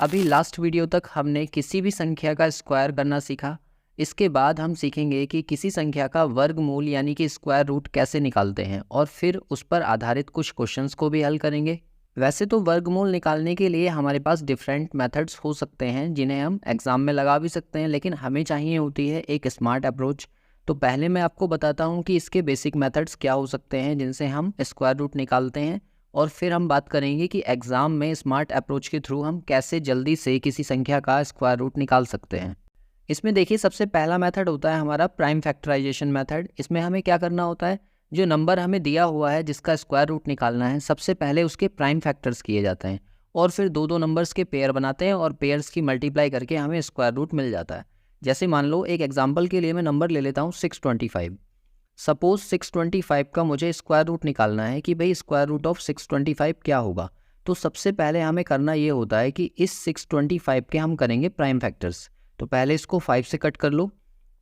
अभी last video तक हमने किसी भी संख्या का स्क्वायर करना सीखा। इसके बाद हम सीखेंगे कि किसी संख्या का वर्गमूल यानी कि स्क्वायर रूट कैसे निकालते हैं और फिर उस पर आधारित कुछ क्वेश्चंस को भी हल करेंगे। वैसे तो वर्गमूल निकालने के लिए हमारे पास डिफरेंट मेथड्स हो सकते हैं जिन्हें हम एग्ज़ाम में लगा भी सकते हैं, लेकिन हमें चाहिए होती है एक स्मार्ट अप्रोच। तो पहले मैं आपको बताता हूँ कि इसके बेसिक मेथड्स क्या हो सकते हैं जिनसे हम स्क्वायर रूट निकालते हैं, और फिर हम बात करेंगे कि एग्ज़ाम में स्मार्ट अप्रोच के थ्रू हम कैसे जल्दी से किसी संख्या का स्क्वायर रूट निकाल सकते हैं। इसमें देखिए, सबसे पहला मेथड होता है हमारा प्राइम फैक्टराइजेशन मेथड। इसमें हमें क्या करना होता है, जो नंबर हमें दिया हुआ है जिसका स्क्वायर रूट निकालना है, सबसे पहले उसके प्राइम फैक्टर्स किए जाते हैं और फिर दो दो नंबर्स के पेयर बनाते हैं और पेयर्स की मल्टीप्लाई करके हमें स्क्वायर रूट मिल जाता है। जैसे मान लो, एक एग्जाम्पल के लिए मैं नंबर ले लेता हूँ 625। सपोज 625 का मुझे स्क्वायर रूट निकालना है कि भाई स्क्वायर रूट ऑफ 625 क्या होगा। तो सबसे पहले हमें करना ये होता है कि इस 625 के हम करेंगे प्राइम फैक्टर्स। तो पहले इसको 5 से कट कर लो,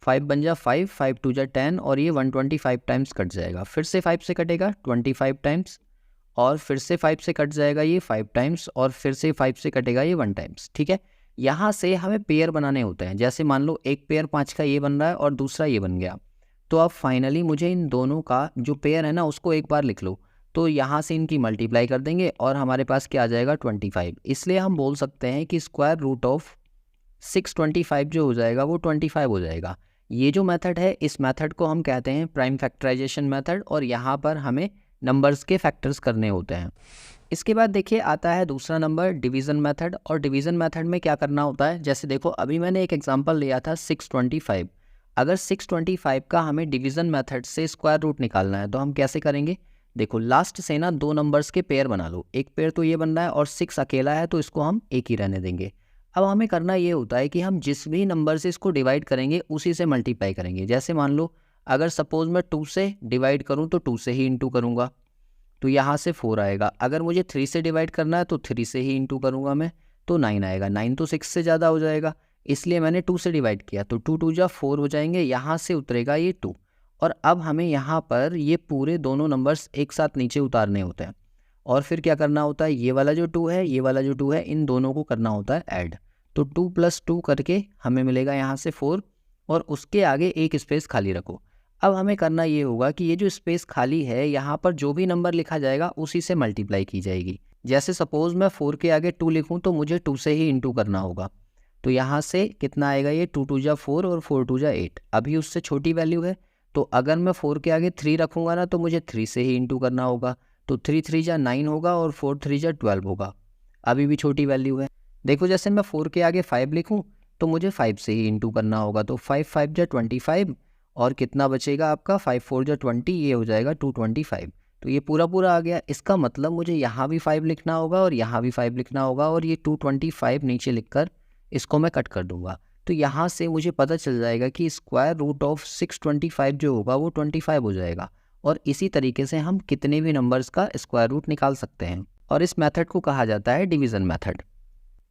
5 बन जा 5, 5 2 जा 10 और ये 125 टाइम्स कट जाएगा। फिर से 5 से कटेगा 25 टाइम्स और फिर से 5 से कट जाएगा ये 5 टाइम्स और फिर से 5 से कटेगा ये 1 टाइम्स। ठीक है, यहाँ से हमें पेयर बनाने होते हैं। जैसे मान लो एक पेयर 5 का ये बन रहा है और दूसरा ये बन गया, तो अब फाइनली मुझे इन दोनों का जो पेयर है ना उसको एक बार लिख लो। तो यहाँ से इनकी मल्टीप्लाई कर देंगे और हमारे पास क्या आ जाएगा 25। इसलिए हम बोल सकते हैं कि स्क्वायर रूट ऑफ 625 जो हो जाएगा वो 25 हो जाएगा। ये जो मेथड है, इस मेथड को हम कहते हैं प्राइम फैक्टराइजेशन मेथड, और यहाँ पर हमें नंबर्स के फैक्टर्स करने होते हैं। इसके बाद देखिए आता है दूसरा नंबर डिवीज़न मेथड। और डिवीज़न मेथड में क्या करना होता है, जैसे देखो अभी मैंने एक एग्जांपल लिया था 625। अगर 625 का हमें डिवीज़न मेथड से स्क्वायर रूट निकालना है तो हम कैसे करेंगे। देखो, लास्ट से ना दो नंबर्स के पेयर बना लो। एक पेयर तो ये बन रहा है और 6 अकेला है तो इसको हम एक ही रहने देंगे। अब हमें करना ये होता है कि हम जिस भी नंबर से इसको डिवाइड करेंगे उसी से मल्टीप्लाई करेंगे। जैसे मान लो, अगर सपोज मैं 2 से डिवाइड करूँ तो 2 से ही इंटू करूँगा, तो यहाँ से 4 आएगा। अगर मुझे 3 से डिवाइड करना है तो 3 से ही इंटू करूँगा मैं, तो 9 आएगा। 9 तो 6 से ज़्यादा हो जाएगा, इसलिए मैंने 2 से डिवाइड किया, तो 2 2 जा 4 हो जाएंगे। यहाँ से उतरेगा ये 2, और अब हमें यहाँ पर ये पूरे दोनों नंबर्स एक साथ नीचे उतारने होते हैं। और फिर क्या करना होता है, ये वाला जो 2 है, ये वाला जो 2 है, इन दोनों को करना होता है ऐड। तो 2 + 2 करके हमें मिलेगा यहाँ से 4, और उसके आगे एक स्पेस खाली रखो। अब हमें करना ये होगा कि ये जो स्पेस खाली है, यहाँ पर जो भी नंबर लिखा जाएगा उसी से मल्टीप्लाई की जाएगी। जैसे सपोज मैं 4 के आगे 2 लिखूँ तो मुझे 2 से ही इंटू करना होगा। तो यहाँ से कितना आएगा, ये 2 2 जा 4 और 4 2 जा 8। अभी उससे छोटी वैल्यू है, तो अगर मैं 4 के आगे 3 रखूँगा ना तो मुझे 3 से ही इंटू करना होगा। तो 3 3 जा 9 होगा और 4 3 जा 12 होगा। अभी भी छोटी वैल्यू है। देखो, जैसे मैं 4 के आगे 5 लिखूँ तो मुझे 5 से ही इंटू करना होगा। तो 5 5 जा 25 और कितना बचेगा आपका, 5 4 जा 20, ये हो जाएगा 225। तो ये पूरा पूरा आ गया। इसका मतलब मुझे यहाँ भी 5 लिखना होगा और यहाँ भी 5 लिखना होगा, और ये 225 नीचे लिखकर इसको मैं कट कर दूंगा। तो यहाँ से मुझे पता चल जाएगा कि स्क्वायर रूट ऑफ 625 जो होगा वो 25 हो जाएगा। और इसी तरीके से हम कितने भी नंबर्स का स्क्वायर रूट निकाल सकते हैं, और इस मेथड को कहा जाता है डिवीज़न मेथड।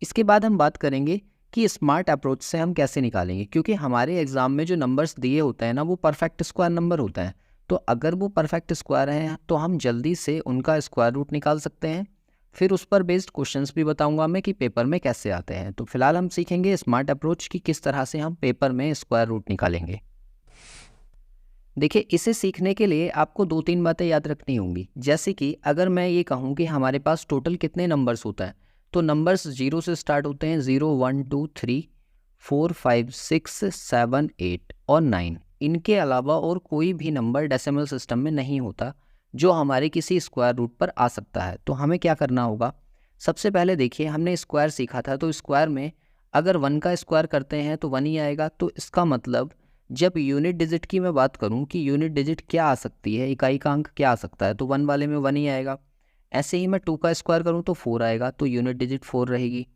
इसके बाद हम बात करेंगे कि स्मार्ट अप्रोच से हम कैसे निकालेंगे, क्योंकि हमारे एग्जाम में जो नंबर्स दिए होते हैं ना वो परफेक्ट स्क्वायर नंबर होता है। तो अगर वो परफेक्ट स्क्वायर हैं तो हम जल्दी से उनका स्क्वायर रूट निकाल सकते हैं। फिर उस पर बेस्ड क्वेश्चंस भी बताऊंगा मैं कि पेपर में कैसे आते हैं। तो फिलहाल हम सीखेंगे स्मार्ट अप्रोच की किस तरह से हम पेपर में स्क्वायर रूट निकालेंगे। देखिए, इसे सीखने के लिए आपको 2-3 बातें याद रखनी होंगी। जैसे कि अगर मैं ये कहूँ कि हमारे पास टोटल कितने नंबर्स होता है, तो नंबर्स 0 से स्टार्ट होते हैं। 0 1 2 3 4 5 6 7 8 और 9। इनके अलावा और कोई भी नंबर डेसिमल सिस्टम में नहीं होता जो हमारे किसी स्क्वायर रूट पर आ सकता है। तो हमें क्या करना होगा, सबसे पहले देखिए हमने स्क्वायर सीखा था, तो स्क्वायर में अगर 1 का स्क्वायर करते हैं तो 1 ही आएगा। तो इसका मतलब जब यूनिट डिजिट की मैं बात करूं कि यूनिट डिजिट क्या आ सकती है, इकाई का अंक क्या आ सकता है, तो 1 वाले में 1 ही आएगा। ऐसे ही मैं 2 का स्क्वायर करूं तो 4 आएगा, तो यूनिट डिजिट 4 रहेगी।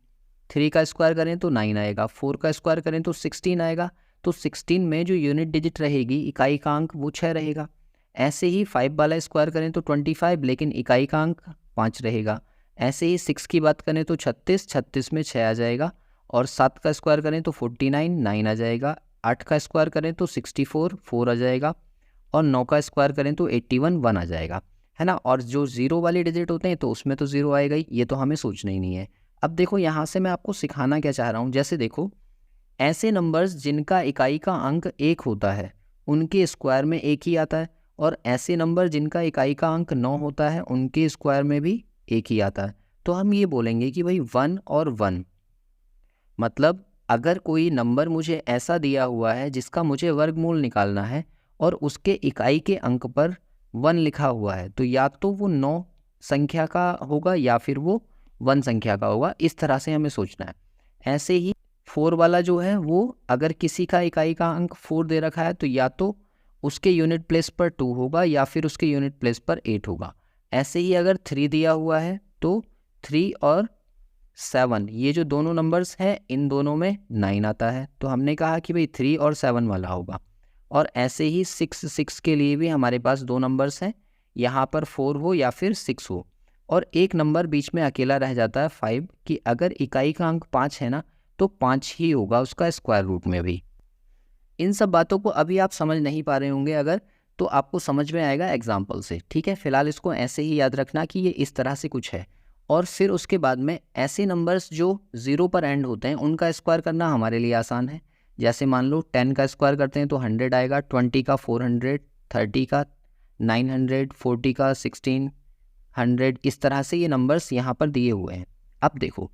3 का स्क्वायर करें तो 9 आएगा। 4 का स्क्वायर करें तो 16 आएगा, तो 16 में जो यूनिट डिजिट रहेगी, इकाई का अंक, वो 6 रहेगा। ऐसे ही 5 वाला स्क्वायर करें तो 25, लेकिन इकाई का अंक 5 रहेगा। ऐसे ही 6 की बात करें तो 36, 36 में 6 आ जाएगा। और 7 का स्क्वायर करें तो 49, 9 आ जाएगा। 8 का स्क्वायर करें तो 64, 4 आ जाएगा। और 9 का स्क्वायर करें तो 81, 1 आ जाएगा, है ना। और जो 0 वाले डिजिट होते हैं तो उसमें तो 0 आएगा ही, ये तो हमें सोचना ही नहीं है। अब देखो यहाँ से मैं आपको सिखाना क्या चाह रहा हूँ, जैसे देखो ऐसे नंबर्स जिनका इकाई का अंक 1 होता है उनके स्क्वायर में 1 ही आता है, और ऐसे नंबर जिनका इकाई का अंक 9 होता है उनके स्क्वायर में भी 1 ही आता है। तो हम ये बोलेंगे कि भाई 1 और 1, मतलब अगर कोई नंबर मुझे ऐसा दिया हुआ है जिसका मुझे वर्गमूल निकालना है और उसके इकाई के अंक पर 1 लिखा हुआ है, तो या तो वो 9 संख्या का होगा या फिर वो 1 संख्या का होगा। इस तरह से हमें सोचना है। ऐसे ही 4 वाला जो है वो अगर किसी का इकाई का अंक 4 दे रखा है तो या तो उसके यूनिट प्लेस पर 2 होगा या फिर उसके यूनिट प्लेस पर 8 होगा। ऐसे ही अगर 3 दिया हुआ है तो 3 और 7 ये जो दोनों नंबर्स हैं इन दोनों में 9 आता है, तो हमने कहा कि भाई 3 और 7 वाला होगा। और ऐसे ही 6 के लिए भी हमारे पास दो नंबर्स हैं, यहाँ पर 4 हो या फिर 6 हो, और एक नंबर बीच में अकेला रह जाता है 5, कि अगर इकाई का अंक 5 है ना तो 5 ही होगा उसका स्क्वायर रूट में भी। इन सब बातों को अभी आप समझ नहीं पा रहे होंगे अगर, तो आपको समझ में आएगा एग्जाम्पल से, ठीक है। फिलहाल इसको ऐसे ही याद रखना कि ये इस तरह से कुछ है। और फिर उसके बाद में ऐसे नंबर्स जो 0 पर एंड होते हैं उनका स्क्वायर करना हमारे लिए आसान है। जैसे मान लो 10 का स्क्वायर करते हैं तो 100 आएगा, 20 का 400, 30 का 900, 40 का 1600, इस तरह से ये नंबर्स यहाँ पर दिए हुए हैं। अब देखो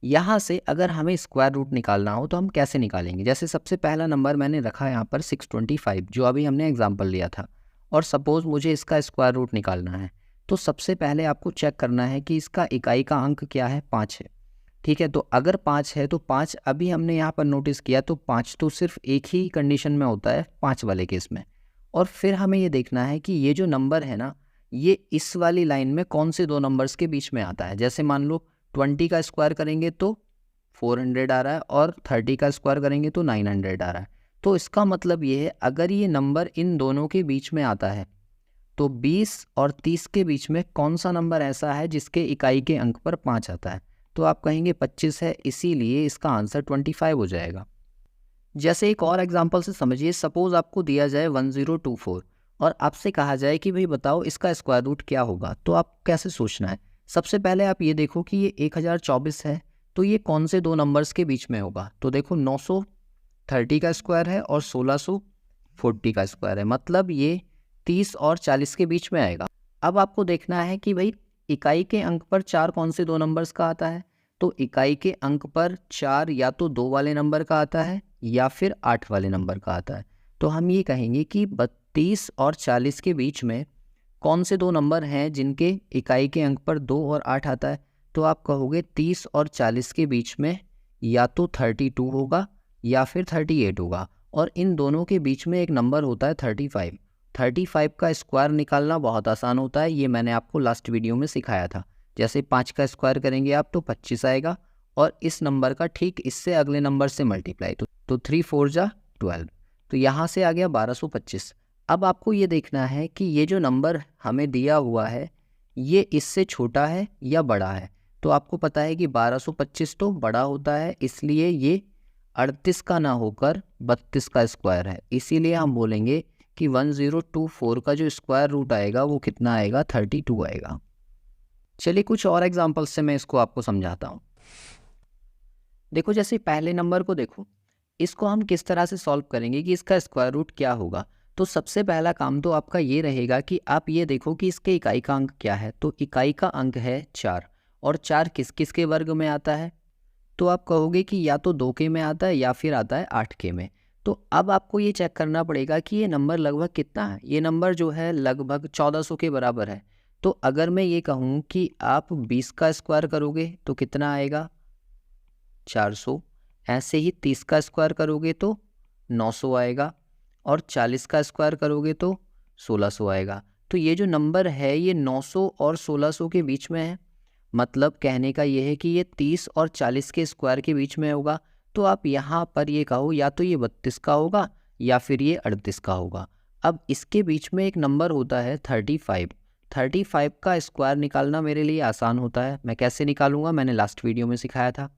यहाँ से अगर हमें स्क्वायर रूट निकालना हो तो हम कैसे निकालेंगे। जैसे सबसे पहला नंबर मैंने रखा है यहाँ पर 625, जो अभी हमने एग्जाम्पल लिया था, और सपोज़ मुझे इसका स्क्वायर रूट निकालना है। तो सबसे पहले आपको चेक करना है कि इसका इकाई का अंक क्या है, 5 है, ठीक है। तो अगर 5 है तो 5 अभी हमने यहाँ पर नोटिस किया तो 5 तो सिर्फ एक ही कंडीशन में होता है 5 वाले केस में। और फिर हमें ये देखना है कि ये जो नंबर है ना ये इस वाली लाइन में कौन से दो नंबर्स के बीच में आता है। जैसे मान लो 20 का स्क्वायर करेंगे तो 400 आ रहा है और 30 का स्क्वायर करेंगे तो 900 आ रहा है। तो इसका मतलब ये है अगर ये नंबर इन दोनों के बीच में आता है तो 20 और 30 के बीच में कौन सा नंबर ऐसा है जिसके इकाई के अंक पर 5 आता है। तो आप कहेंगे 25 है, इसीलिए इसका आंसर 25 हो जाएगा। जैसे एक और एग्जांपल से समझिए, सपोज आपको दिया जाए 1024 और आपसे कहा जाए कि भाई बताओ इसका स्क्वायर रूट क्या होगा। तो आप कैसे सोचना है, सबसे पहले आप ये देखो कि ये 1024 है तो ये कौन से दो नंबर्स के बीच में होगा। तो देखो 930 का स्क्वायर है और 1640 का स्क्वायर है, मतलब ये 30 और 40 के बीच में आएगा। अब आपको देखना है कि भाई इकाई के अंक पर 4 कौन से दो नंबर्स का आता है। तो इकाई के अंक पर 4 या तो 2 वाले नंबर का आता है या फिर 8 वाले नंबर का आता है। तो हम ये कहेंगे कि 32 और 40 के बीच में कौन से दो नंबर हैं जिनके इकाई के अंक पर 2 और 8 आता है। तो आप कहोगे 30 और 40 के बीच में या तो 32 होगा या फिर 38 होगा, और इन दोनों के बीच में एक नंबर होता है 35। 35 का स्क्वायर निकालना बहुत आसान होता है, ये मैंने आपको लास्ट वीडियो में सिखाया था। जैसे 5 का स्क्वायर करेंगे आप तो 25 आएगा, और इस नंबर का ठीक इससे अगले नंबर से मल्टीप्लाई, तो 3 4 जा 12, तो यहाँ से आ गया 1225। अब आपको ये देखना है कि ये जो नंबर हमें दिया हुआ है ये इससे छोटा है या बड़ा है। तो आपको पता है कि 1225 तो बड़ा होता है, इसलिए ये 38 का ना होकर 32 का स्क्वायर है। इसीलिए हम बोलेंगे कि 1024 का जो स्क्वायर रूट आएगा वो कितना आएगा, 32 आएगा। चलिए कुछ और एग्जांपल्स से मैं इसको आपको समझाता हूँ। देखो जैसे पहले नंबर को देखो, इसको हम किस तरह से सॉल्व करेंगे कि इसका स्क्वायर रूट क्या होगा। तो सबसे पहला काम तो आपका ये रहेगा कि आप ये देखो कि इसके इकाई का अंक क्या है। तो इकाई का अंक है 4, और 4 किस किस के वर्ग में आता है। तो आप कहोगे कि या तो 2 के में आता है या फिर आता है 8 के में। तो अब आपको ये चेक करना पड़ेगा कि ये नंबर लगभग कितना है। ये नंबर जो है लगभग 1400 के बराबर है। तो अगर मैं ये कहूँ कि आप 20 का स्क्वायर करोगे तो कितना आएगा, 400। ऐसे ही 30 का स्क्वायर करोगे तो 900 आएगा, और 40 का स्क्वायर करोगे तो 1600 आएगा। तो ये जो नंबर है ये 900 और 1600 के बीच में है, मतलब कहने का ये है कि ये 30 और 40 के स्क्वायर के बीच में होगा। तो आप यहाँ पर ये कहो या तो ये 32 का होगा या फिर ये 38 का होगा। अब इसके बीच में एक नंबर होता है 35। 35 का स्क्वायर निकालना मेरे लिए आसान होता है। मैं कैसे निकालूंगा, मैंने लास्ट वीडियो में सिखाया था।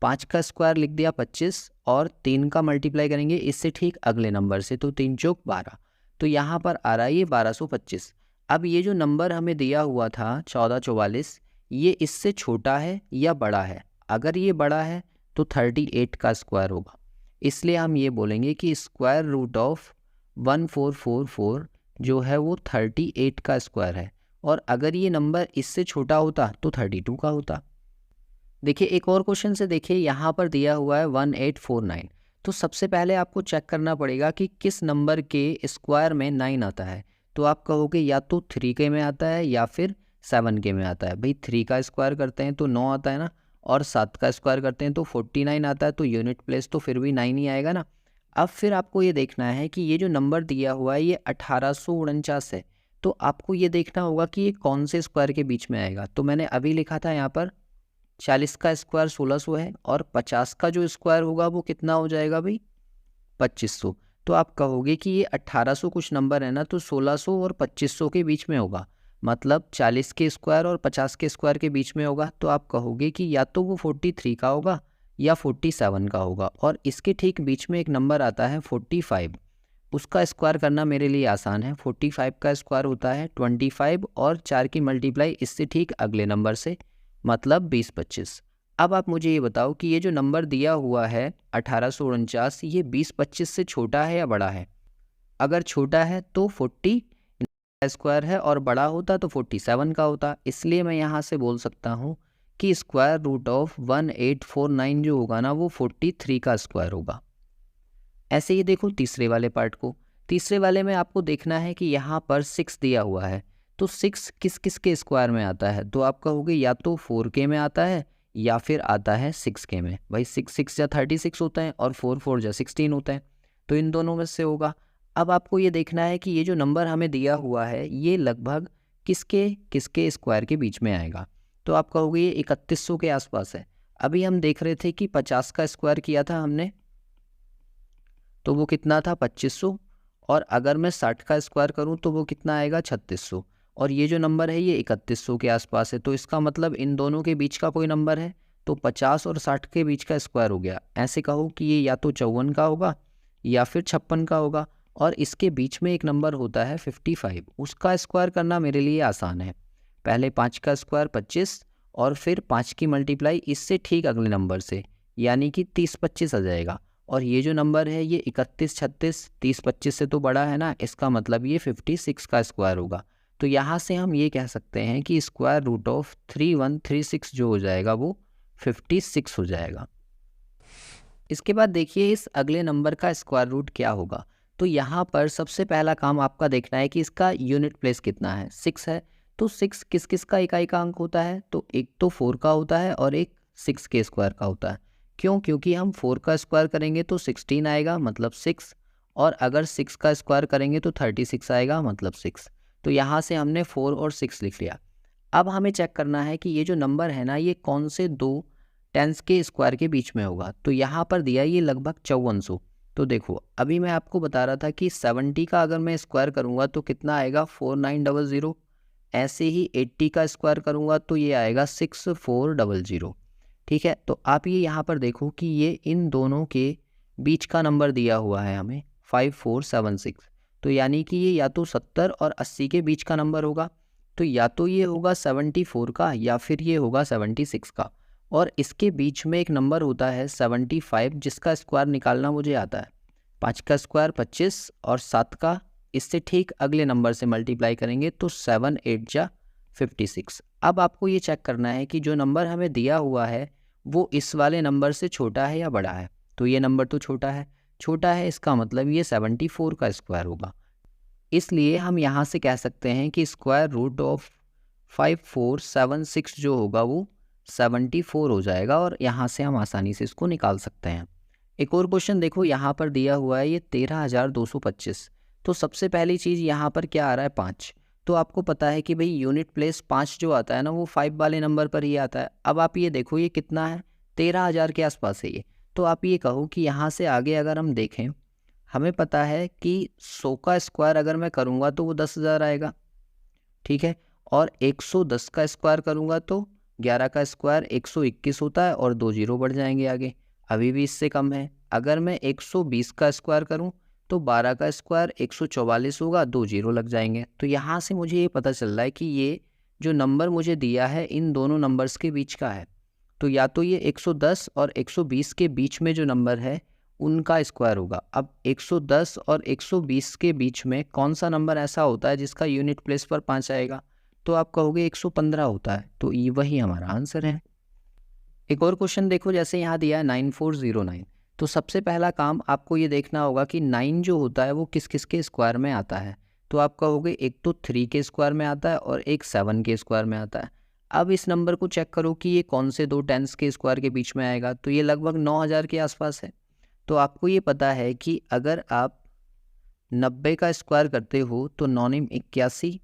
5 का स्क्वायर लिख दिया 25, और 3 का मल्टीप्लाई करेंगे इससे ठीक अगले नंबर से, तो 3 चौक 12। तो यहाँ पर आ रहा है ये 1225। अब ये जो नंबर हमें दिया हुआ था 1444, ये इससे छोटा है या बड़ा है। अगर ये बड़ा है तो 38 का स्क्वायर होगा। इसलिए हम ये बोलेंगे कि स्क्वायर रूट ऑफ 1444 जो है वो 38 का स्क्वायर है, और अगर ये नंबर इससे छोटा होता तो 32 का होता। देखिए एक और क्वेश्चन से देखिए, यहाँ पर दिया हुआ है 1849। तो सबसे पहले आपको चेक करना पड़ेगा कि किस नंबर के स्क्वायर में 9 आता है। तो आप कहोगे या तो 3 के में आता है या फिर 7 के में आता है। भाई 3 का स्क्वायर करते हैं तो 9 आता है ना, और 7 का स्क्वायर करते हैं तो 49 आता है, तो यूनिट प्लेस तो फिर भी 9 ही आएगा ना। अब फिर आपको ये देखना है कि ये जो नंबर दिया हुआ है ये 1849 है, तो आपको ये देखना होगा कि ये कौन से स्क्वायर के बीच में आएगा। तो मैंने अभी लिखा था यहाँ पर 40 का स्क्वायर 1600 है, और 50 का जो स्क्वायर होगा वो कितना हो जाएगा भाई 2500। तो आप कहोगे कि ये 1800 कुछ नंबर है ना, तो 1600 और 2500 के बीच में होगा, मतलब 40 के स्क्वायर और 50 के स्क्वायर के बीच में होगा। तो आप कहोगे कि या तो वो 43 का होगा या 47 का होगा, और इसके ठीक बीच में एक नंबर आता है 45। उसका स्क्वायर करना मेरे लिए आसान है। 45 का स्क्वायर होता है 25 और 4 की मल्टीप्लाई इससे ठीक अगले नंबर से, मतलब 20-25। अब आप मुझे ये बताओ कि ये जो नंबर दिया हुआ है 1849, ये 20-25 से छोटा है या बड़ा है। अगर छोटा है तो 40 स्क्वायर है, और बड़ा होता तो 47 का होता। इसलिए मैं यहाँ से बोल सकता हूँ कि स्क्वायर रूट ऑफ 1849 जो होगा ना वो 43 का स्क्वायर होगा। ऐसे ही देखो तीसरे वाले पार्ट को। तीसरे वाले में आपको देखना है कि यहाँ पर 6 दिया हुआ है, तो 6 किस किस के स्क्वायर में आता है। तो आप कहोगे या तो 4K में आता है या फिर आता है 6K में। भाई 6 या 36 होता है, और 4 या 16 होता है, तो इन दोनों में से होगा। अब आपको ये देखना है कि ये जो नंबर हमें दिया हुआ है ये लगभग किसके किसके स्क्वायर के बीच में आएगा। तो आप कहोगे ये 3100 के आसपास है। अभी हम देख रहे थे कि 50 का स्क्वायर किया था हमने, तो वो कितना था 2500, और अगर मैं 60 का स्क्वायर करूं तो वो कितना आएगा 3600, और ये जो नंबर है ये 3100 के आसपास है। तो इसका मतलब इन दोनों के बीच का कोई नंबर है, तो 50 और 60 के बीच का स्क्वायर हो गया। ऐसे कहो कि ये या तो 54 का होगा या फिर 56 का होगा, और इसके बीच में एक नंबर होता है 55। उसका स्क्वायर करना मेरे लिए आसान है। पहले 5 का स्क्वायर 25, और फिर 5 की मल्टीप्लाई इससे ठीक अगले नंबर से, यानी कि 30-25 आ जाएगा। और ये जो नंबर है ये 31-36 30-25 से तो बड़ा है ना, इसका मतलब ये 56 का स्क्वायर होगा। तो यहाँ से हम ये कह सकते हैं कि स्क्वायर रूट ऑफ 3136 जो हो जाएगा वो 56 हो जाएगा। इसके बाद देखिए इस अगले नंबर का स्क्वायर रूट क्या होगा। तो यहाँ पर सबसे पहला काम आपका देखना है कि इसका यूनिट प्लेस कितना है। 6 है, तो 6 किस किस का इकाई का अंक होता है। तो एक तो 4 का होता है और एक 6 के स्क्वायर का होता है। क्यों? क्योंकि हम 4 का स्क्वायर करेंगे तो 16 आएगा, मतलब 6, और अगर 6 का स्क्वायर करेंगे तो 36 आएगा, मतलब 6। तो यहाँ से हमने 4 और 6 लिख लिया। अब हमें चेक करना है कि ये जो नंबर है ना ये कौन से दो टेंस के स्क्वायर के बीच में होगा। तो यहाँ पर दिया ये लगभग 5400। तो देखो अभी मैं आपको बता रहा था कि 70 का अगर मैं स्क्वायर करूँगा तो कितना आएगा 4900। ऐसे ही 80 का स्क्वायर करूँगा तो ये आएगा 6400। ठीक है, तो आप ये यहाँ पर देखो कि ये इन दोनों के बीच का नंबर दिया हुआ है हमें 5476। तो यानी कि ये या तो 70 और 80 के बीच का नंबर होगा। तो या तो ये होगा 74 का या फिर ये होगा 76 का, और इसके बीच में एक नंबर होता है 75 जिसका स्क्वायर निकालना मुझे आता है। 5 का स्क्वायर 25 और 7 का इससे ठीक अगले नंबर से मल्टीप्लाई करेंगे तो 7 8 जा 56। अब आपको ये चेक करना है कि जो नंबर हमें दिया हुआ है वो इस वाले नंबर से छोटा है या बड़ा है। तो ये नंबर तो छोटा है, इसका मतलब ये 74 का स्क्वायर होगा। इसलिए हम यहाँ से कह सकते हैं कि स्क्वायर रूट ऑफ 5476 जो होगा वो 74 हो जाएगा, और यहाँ से हम आसानी से इसको निकाल सकते हैं। एक और क्वेश्चन देखो, यहाँ पर दिया हुआ है ये 13225। तो सबसे पहली चीज़ यहाँ पर क्या आ रहा है 5। तो आपको पता है कि भाई यूनिट प्लेस 5 जो आता है ना वो 5 वाले नंबर पर ही आता है। अब आप ये देखो ये कितना है 13000 के आसपास है ये। तो आप ये कहो कि यहाँ से आगे अगर हम देखें, हमें पता है कि 100 का स्क्वायर अगर मैं करूँगा तो वो 10,000 आएगा, ठीक है, और 110 का स्क्वायर करूँगा तो 11 का स्क्वायर 121 होता है और 2 जीरो बढ़ जाएंगे आगे, अभी भी इससे कम है। अगर मैं 120 का स्क्वायर करूँ तो 12 का स्क्वायर 144 होगा, 2 जीरो लग जाएंगे। तो यहाँ से मुझे ये पता चल रहा है कि ये जो नंबर मुझे दिया है इन दोनों नंबर्स के बीच का है। तो या तो ये 110 और 120 के बीच में जो नंबर है उनका स्क्वायर होगा। अब 110 और 120 के बीच में कौन सा नंबर ऐसा होता है जिसका यूनिट प्लेस पर 5 आएगा? तो आप कहोगे 115 होता है, तो ये वही हमारा आंसर है। एक और क्वेश्चन देखो, जैसे यहाँ दिया है 9409, तो सबसे पहला काम आपको ये देखना होगा कि 9 जो होता है वो किस किस के स्क्वायर में आता है। तो आप कहोगे एक तो 3 के स्क्वायर में आता है और एक 7 के स्क्वायर में आता है। अब इस नंबर को चेक करो कि ये कौन से दो टेंस के स्क्वायर के बीच में आएगा, तो ये लगभग 9000 के आसपास है। तो आपको ये पता है कि अगर आप 90 का स्क्वायर करते हो तो 9 9 81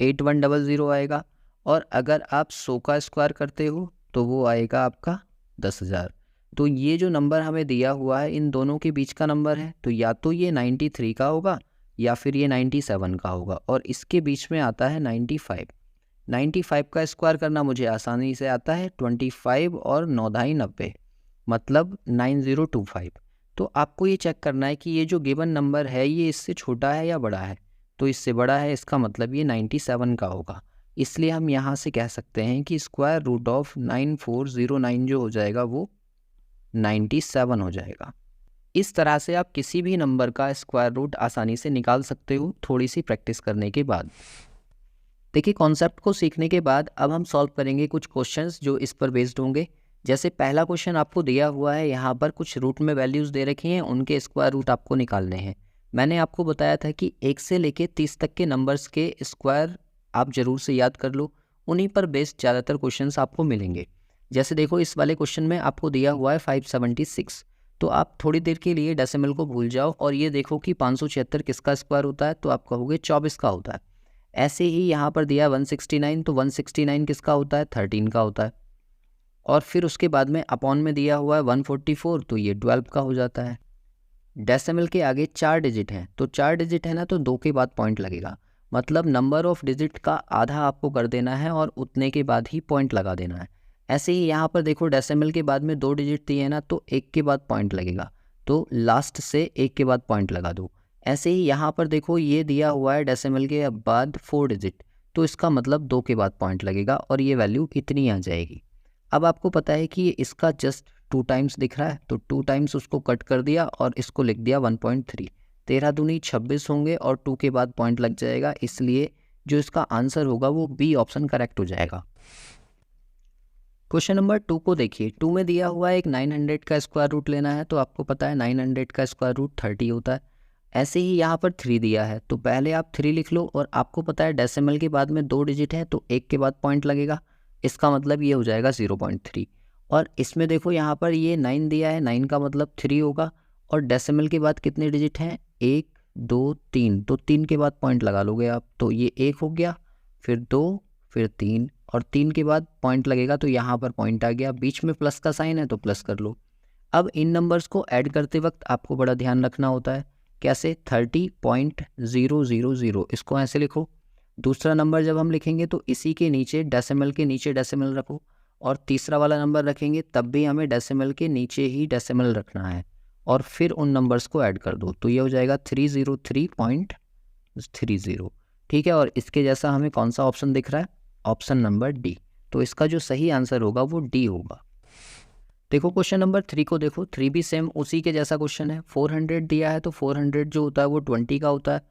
8100 आएगा, और अगर आप 100 का स्क्वायर करते हो तो वो आएगा आपका 10,000। तो ये जो नंबर हमें दिया हुआ है इन दोनों के बीच का नंबर है, तो या तो ये 93 का होगा या फिर ये 97 का होगा, और इसके बीच में आता है 95। 95 का स्क्वायर करना मुझे आसानी से आता है, 25 और 9 दाई 90, मतलब 9025। तो आपको ये चेक करना है कि ये जो गिवन नंबर है ये इससे छोटा है या बड़ा है। तो इससे बड़ा है, इसका मतलब ये 97 का होगा। इसलिए हम यहाँ से कह सकते हैं कि स्क्वायर रूट ऑफ 9409 जो हो जाएगा वो 97 हो जाएगा। इस तरह से आप किसी भी नंबर का स्क्वायर रूट आसानी से निकाल सकते हो थोड़ी सी प्रैक्टिस करने के बाद। देखिए, कॉन्सेप्ट को सीखने के बाद अब हम सॉल्व करेंगे कुछ क्वेश्चंस जो इस पर बेस्ड होंगे। जैसे पहला क्वेश्चन आपको दिया हुआ है, यहाँ पर कुछ रूट में वैल्यूज़ दे रखी हैं, उनके स्क्वायर रूट आपको निकालने हैं। मैंने आपको बताया था कि 1 से लेके 30 तक के नंबर्स के स्क्वायर आप ज़रूर से याद कर लो, उन्हीं पर बेस्ड ज़्यादातर क्वेश्चंस आपको मिलेंगे। जैसे देखो, इस वाले क्वेश्चन में आपको दिया हुआ है 576, तो आप थोड़ी देर के लिए डेसिमल को भूल जाओ और ये देखो कि 576 किसका स्क्वायर होता है, तो आप कहोगे 24 का होता है। ऐसे ही यहाँ पर दिया 169, तो 169 किसका होता है, 13 का होता है। और फिर उसके बाद में अपॉन में दिया हुआ है 144, तो ये 12 का हो जाता है। डेसिमल के आगे 4 डिजिट हैं, तो 4 डिजिट है ना, तो 2 के बाद पॉइंट लगेगा, मतलब नंबर ऑफ डिजिट का आधा आपको कर देना है और उतने के बाद ही पॉइंट लगा देना है। ऐसे ही यहाँ पर देखो, डेसिमल के बाद में 2 डिजिट दिए हैं ना, तो 1 के बाद पॉइंट लगेगा, तो लास्ट से 1 के बाद पॉइंट लगा दो। ऐसे ही यहाँ पर देखो, ये दिया हुआ है डेसिमल के बाद 4 डिजिट, तो इसका मतलब 2 के बाद पॉइंट लगेगा और ये वैल्यू इतनी आ जाएगी। अब आपको पता है कि इसका जस्ट 2 टाइम्स दिख रहा है, तो 2 टाइम्स उसको कट कर दिया और इसको लिख दिया 1.3। 13 दूनी 26 होंगे और 2 के बाद पॉइंट लग जाएगा, इसलिए जो इसका आंसर होगा वो बी ऑप्शन करेक्ट हो जाएगा। क्वेश्चन नंबर 2 को देखिए। 2 में दिया हुआ है एक 900 का स्क्वायर रूट लेना है, तो आपको पता है 900 का स्क्वायर रूट 30 होता है। ऐसे ही यहाँ पर 3 दिया है, तो पहले आप 3 लिख लो, और आपको पता है डेसिमल के बाद में 2 डिजिट है, तो 1 के बाद पॉइंट लगेगा, इसका मतलब ये हो जाएगा 0.3। और इसमें देखो, यहाँ पर ये 9 दिया है, 9 का मतलब 3 होगा, और डेसिमल के बाद कितने डिजिट हैं, 1 2 3, तो 3 के बाद पॉइंट लगा लोगे आप, तो ये 1 हो गया, फिर 2, फिर 3, और 3 के बाद पॉइंट लगेगा, तो यहाँ पर पॉइंट आ गया, बीच में प्लस का साइन है तो प्लस कर लो। अब इन नंबर्स को ऐड करते वक्त आपको बड़ा ध्यान रखना होता है। कैसे? 30.000, इसको ऐसे लिखो। दूसरा नंबर जब हम लिखेंगे तो इसी के नीचे डेसिमल के नीचे डेसिमल रखो, और तीसरा वाला नंबर रखेंगे तब भी हमें डेसिमल के नीचे ही डेसिमल रखना है, और फिर उन नंबर्स को ऐड कर दो, तो ये हो जाएगा 303.30। ठीक है, और इसके जैसा हमें कौन सा ऑप्शन दिख रहा है? Option number D. तो इसका जो सही आंसर होगा वो डी होगा। देखो क्वेश्चन नंबर 3 को देखो। 3 भी सेम उसी के जैसा क्वेश्चन है। 400 दिया है, तो 400 जो होता है वो 20 का होता है।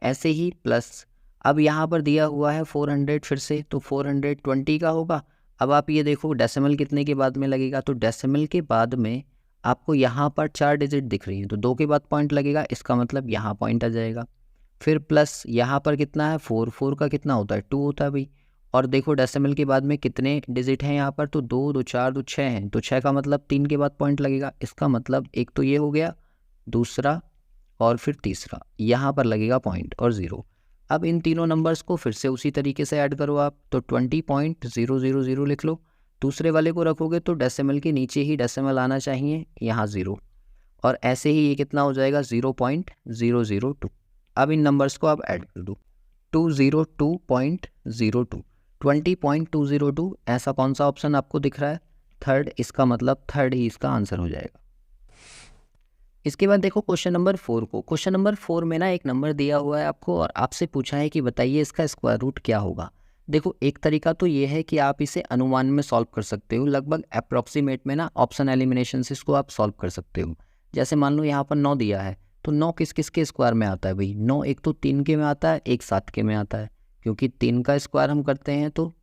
ऐसे ही प्लस, अब यहाँ पर दिया हुआ है 400 फिर से, तो 400 20 का होगा। अब आप ये देखो डेसिमल कितने के बाद में लगेगा, तो डेसिमल के बाद में आपको यहाँ पर 4 डिजिट दिख रही हैं, तो 2 के बाद पॉइंट लगेगा, इसका मतलब यहाँ पॉइंट आ जाएगा। फिर प्लस यहाँ पर कितना है, 4, 4 का कितना होता है, 2 होता है भाई। और देखो डेसिमल के बाद में कितने डिजिट हैं यहाँ पर, तो 2 2 4 2 6 हैं, तो 6 का मतलब 3 के बाद पॉइंट लगेगा, इसका मतलब एक तो ये हो गया, दूसरा और फिर तीसरा, यहाँ पर लगेगा पॉइंट और 0। अब इन तीनों नंबर्स को फिर से उसी तरीके से ऐड करो आप, तो 20.000 लिख लो। दूसरे वाले को रखोगे तो डेसिमल के नीचे ही डेसिमल आना चाहिए, यहाँ 0, और ऐसे ही ये कितना हो जाएगा, 0.002। अब इन नंबर्स को आप ऐड कर दो, 202.02, 20.202, ऐसा कौन सा ऑप्शन आपको दिख रहा है? थर्ड, इसका मतलब थर्ड ही इसका आंसर हो जाएगा। इसके बाद देखो क्वेश्चन नंबर 4 को। क्वेश्चन नंबर 4 में ना एक नंबर दिया हुआ है आपको, और आपसे पूछा है कि बताइए इसका स्क्वायर रूट क्या होगा। देखो एक तरीका तो ये है कि आप इसे अनुमान में सॉल्व कर सकते हो, लगभग अप्रॉक्सीमेट में ना ऑप्शन एलिमिनेशन से इसको आप सॉल्व कर सकते हो। जैसे मान लो यहाँ पर 9 दिया है, तो 9 किस किस के स्क्वायर में आता है भाई? 9 एक तो 3 के में आता है, एक 7 के में आता है, क्योंकि 3 का स्क्वायर हम करते हैं तो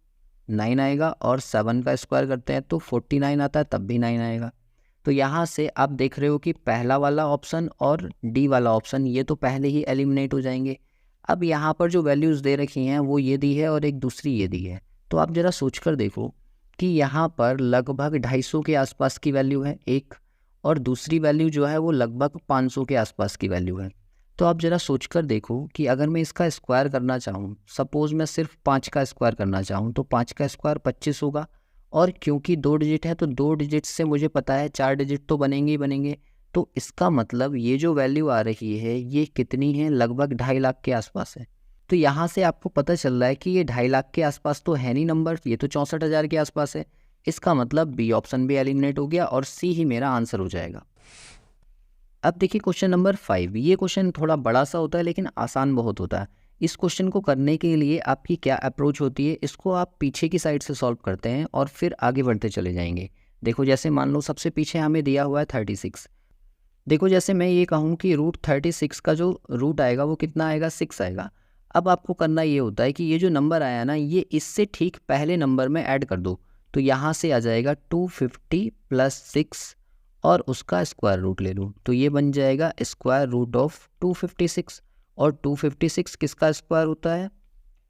9 आएगा, और 7 का स्क्वायर करते हैं तो 49 आता है, तब भी 9 आएगा। तो यहाँ से आप देख रहे हो कि पहला वाला ऑप्शन और डी वाला ऑप्शन ये तो पहले ही एलिमिनेट हो जाएंगे। अब यहाँ पर जो वैल्यूज़ दे रखी हैं वो ये दी है और एक दूसरी ये दी है, तो आप ज़रा सोच कर देखो कि यहाँ पर लगभग 250 के आसपास की वैल्यू है एक, और दूसरी वैल्यू जो है वो लगभग 500 के आसपास की वैल्यू है। तो आप ज़रा सोच कर देखो कि अगर मैं इसका स्क्वायर करना चाहूँ, सपोज़ मैं सिर्फ 5 का स्क्वायर करना चाहूँ, तो 5 का स्क्वायर 25 होगा, और क्योंकि 2 डिजिट है तो 2 डिजिट से मुझे पता है 4 डिजिट तो बनेंगे ही बनेंगे। तो इसका मतलब ये जो वैल्यू आ रही है ये कितनी है? लगभग 2.5 लाख के आसपास है। तो यहाँ से आपको पता चल रहा है कि ये 2.5 लाख के आसपास तो है नहीं नंबर, ये तो 64,000 के आसपास है। इसका मतलब बी ऑप्शन भी एलिमिनेट हो गया और सी ही मेरा आंसर हो जाएगा। अब देखिए क्वेश्चन नंबर 5, ये क्वेश्चन थोड़ा बड़ा सा होता है लेकिन आसान बहुत होता है। इस क्वेश्चन को करने के लिए आपकी क्या अप्रोच होती है, इसको आप पीछे की साइड से सॉल्व करते हैं और फिर आगे बढ़ते चले जाएंगे। देखो जैसे मान लो सबसे पीछे हमें दिया हुआ है 36। देखो जैसे मैं ये कहूँ कि रूट 36 का जो रूट आएगा वो कितना आएगा? 6 आएगा। अब आपको करना ये होता है कि ये जो नंबर आया ना, ये इससे ठीक पहले नंबर में ऐड कर दो, तो यहाँ से आ जाएगा 250 प्लस 6 और उसका स्क्वायर रूट ले लो, तो ये बन जाएगा स्क्वायर रूट ऑफ 256। और 256 किसका स्क्वायर होता है?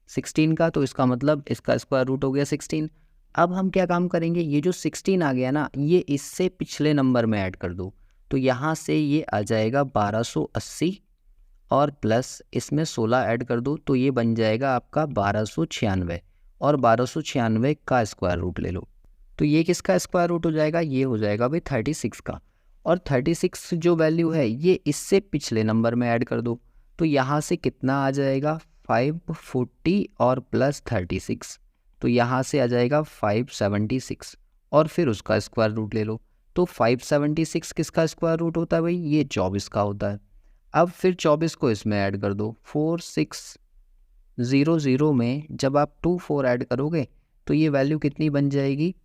16 का, तो इसका मतलब इसका स्क्वायर रूट हो गया 16। अब हम क्या काम करेंगे, ये जो 16 आ गया ना, ये इससे पिछले नंबर में ऐड कर दो, तो यहाँ से ये आ जाएगा 1280 और प्लस इसमें 16 ऐड कर दो, तो ये बन जाएगा आपका 1296, और 1296 का स्क्वायर रूट ले लो, तो ये किसका स्क्वायर रूट हो जाएगा? ये हो जाएगा भाई 36 का। और 36 जो वैल्यू है ये इससे पिछले नंबर में ऐड कर दो, तो यहाँ से कितना आ जाएगा? 540 और प्लस 36, तो यहाँ से आ जाएगा 576, और फिर उसका स्क्वायर रूट ले लो, तो 576 किसका स्क्वायर रूट होता है भाई? ये 24 का होता है। अब फिर 24 को इसमें ऐड कर दो, 4600 में जब आप 24 ऐड करोगे तो ये वैल्यू कितनी बन जाएगी?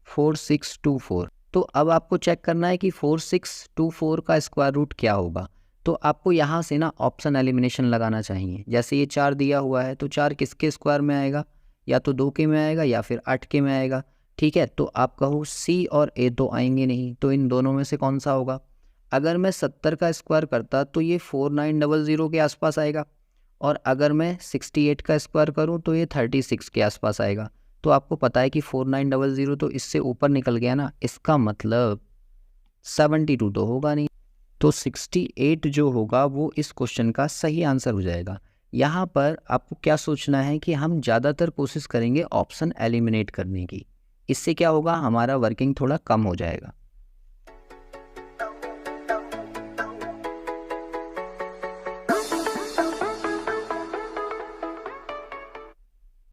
4624। तो अब आपको चेक करना है कि 4624 का स्क्वायर रूट क्या होगा। तो आपको यहाँ से ना ऑप्शन एलिमिनेशन लगाना चाहिए। जैसे ये 4 दिया हुआ है तो 4 किसके स्क्वायर में आएगा? या तो 2 के में आएगा या फिर 8 के में आएगा। ठीक है, तो आप कहो सी और ए तो आएंगे नहीं, तो इन दोनों में से कौन सा होगा? अगर मैं 70 का स्क्वायर करता तो ये 4900 के आसपास आएगा, और अगर मैं 68 का स्क्वायर करूँ तो ये 36 के आसपास आएगा। तो आपको पता है कि 4900 तो इससे ऊपर निकल गया ना, इसका मतलब 72 तो होगा नहीं, तो 68 जो होगा वो इस क्वेश्चन का सही आंसर हो जाएगा। यहाँ पर आपको क्या सोचना है कि हम ज़्यादातर कोशिश करेंगे ऑप्शन एलिमिनेट करने की, इससे क्या होगा? हमारा वर्किंग थोड़ा कम हो जाएगा।